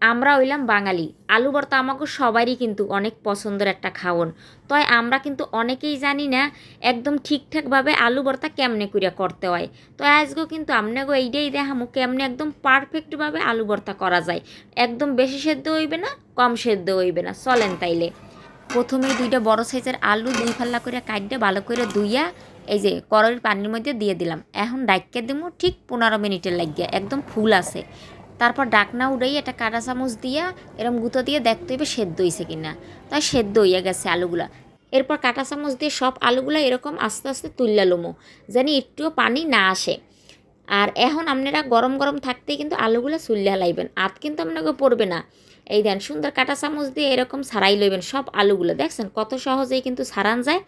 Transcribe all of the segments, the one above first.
আমরা হইলাম বাঙালি, আলু ভর্তা আমাকে সবারই কিন্তু অনেক পছন্দের একটা খাওন। তাই আমরা কিন্তু অনেকেই জানি না একদম ঠিকঠাকভাবে আলু ভর্তা কেমনে করিয়া করতে হয়। তো আজকেও কিন্তু আপনাকেও এইটাই দেখামু কেমনে একদম পারফেক্টভাবে আলু ভর্তা করা যায়। একদম বেশি সেদ্ধ হইবে না, কম সেদ্ধ হইবে না, চলেন তাইলে। প্রথমেই দুইটা বড় সাইজের আলু দুই ফাল্লা করে কাটতে ভালো করে ধুইয়া এই যে কড়াইয়ের পানির মধ্যে দিয়ে দিলাম। এখন ডাইক্কা দিমু ঠিক 15 মিনিটের লাগিয়া, একদম ফুল আছে। তারপর ডাকনা উড়াই একটা কাঁটা চামচ দিয়া এরম গুঁতো দিয়ে দেখতে হইবে সেদ্ধ হইছে কিনা। তাই সেদ্ধ হইয়া গেছে আলুগুলা। এরপর কাঁটা চামচ দিয়ে সব আলুগুলা এরকম আস্তে আস্তে তুললা লমো, জানি একটুও পানি না আসে। আর এখন আপনারা গরম গরম থাকতেই কিন্তু আলুগুলো চুল্লা লাইবেন, আত কিন্তু আপনাকে পড়বে না। এই দেন সুন্দর কাঁটা চামচ দিয়ে এরকম ছাড়াই লইবেন সব আলুগুলো, দেখছেন কত সহজেই কিন্তু ছাড়ান যায়।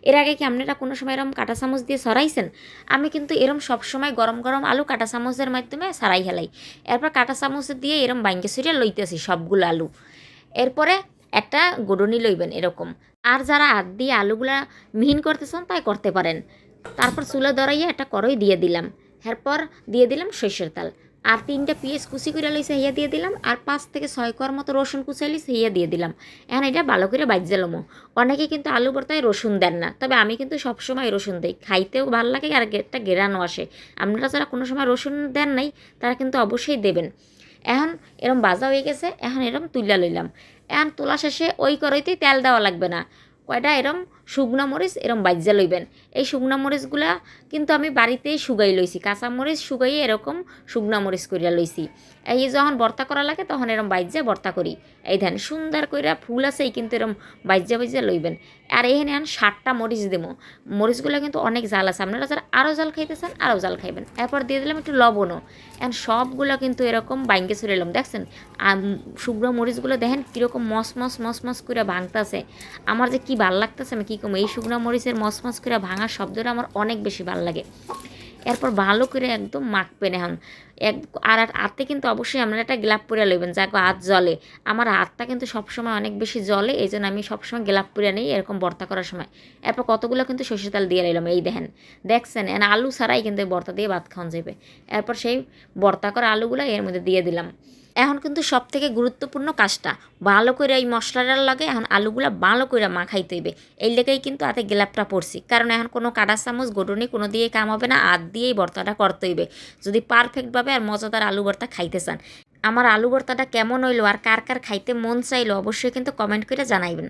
এর আগে কি আপনারা কোনো সময় এরকম কাঁটা চামচ দিয়ে ছড়াইছেন? আমি কিন্তু এরম সবসময় গরম গরম আলু কাঁটা চামচের মাধ্যমে ছাড়াই হেলাই। এরপর কাঁটা চামচ দিয়ে এরম বাইঙ্গে ছড়িয়ে লইতেছি সবগুলো আলু। এরপরে একটা গোডনি লইবেন এরকম। আর যারা হাত দিয়ে আলুগুলা মিহিন করতেছেন তাই করতে পারেন। তারপর চুলা ধরাইয়া একটা কড়াই দিয়ে দিলাম। এরপর দিয়ে দিলাম সরিষার তেল। আর 3টা পেঁয়াজ কুচি করে লইছে হিয়া দিয়ে দিলাম। আর 5 থেকে 6 কোয়ার মতো রসুন কুচাই লইছে হিয়া দিয়ে দিলাম। এখন এটা ভালো করে বাইজা লমো। অনেকে কিন্তু আলু ভর্তায় রসুন দেন না, তবে আমি কিন্তু সবসময় রসুন দিই, খাইতেও ভালো লাগে আর একটা ঘেরানো আসে। আপনারা যারা কোনো সময় রসুন দেন নাই তারা কিন্তু অবশ্যই দেবেন। এখন এরম ভাজা হয়ে গেছে, এখন এরম তুইলা লইলাম। এখন তোলা শেষে ওই কড়াইতেই তেল দেওয়া লাগবে না, কয়টা এরম শুকনো মরিচ এরম বাইজা লইবেন। এই শুকনো মরিচগুলা কিন্তু আমি বাড়িতেই শুকাই লইছি, কাঁচা মরিচ শুকাইয়ে এরকম শুকনো মরিচ করিয়া লইছি। এই যখন ভর্তা করা লাগে তখন এরম বাইজা ভর্তা করি। এই ধান সুন্দর কইরা ফুল আছে কিন্তু এরম বাইজা বাইজা লইবেন। আর এখানে এখন 7টা মরিচ দেবো। মরিচগুলো কিন্তু অনেক জাল আছে, আপনারা যারা আরও জাল খাইতে চান আরও জাল খাইবেন। এরপর দিয়ে দিলাম একটু লবণও। এখন সবগুলো কিন্তু এরকম বাইঙ্গে ছড়াইলাম, দেখছেন শুকনো মরিচগুলো দেখেন কীরকম মস মস মস মস করে ভাঙতেছে। আমার যে কি ভাল লাগতেছে আমি কী কম, এই শুকনো মরিচের মস মস করে ভাঙার শব্দটা আমার অনেক বেশি ভাল লাগে। এরপর ভালো করে একদম মাখবেন এখন। এক আর হাতে কিন্তু অবশ্যই আপনারা একটা গ্লাভ পরে লইবেন যাকে হাত জলে। আমার হাতটা কিন্তু সবসময় অনেক বেশি জলে, এই জন্য আমি সবসময় গ্লাভ পরে নিই এরকম ভর্তা করার সময়। এরপর কতগুলো কিন্তু সরষের তেল দিয়ে নিলাম, এই দেখেন, দেখছেন এন আলু ছাড়াই কিন্তু ভর্তা দিয়ে ভাত খাওয়া যাবে। এরপর সেই ভর্তা করা আলুগুলো এর মধ্যে দিয়ে দিলাম। এখন কিন্তু সব থেকে গুরুত্বপূর্ণ কাজটা ভালো করে এই মশলাটার লাগে এখন আলুগুলা ভালো করে মাখাইতে হইবে। এই লেগেই কিন্তু হাতে গ্লাভটা পরছি, কারণ এখন কোনো কাঁটা চামচ গোটনি কোনো দিয়ে কাম হবে না, হাত দিয়েই ভর্তাটা করতে হইবে যদি পারফেক্টভাবে আর মজাদার আলু ভর্তা খাইতে চান। আমার আলু ভর্তাটা কেমন হইলো আর কার কার খাইতে মন চাইলো অবশ্যই কিন্তু কমেন্ট করে জানাইবেন।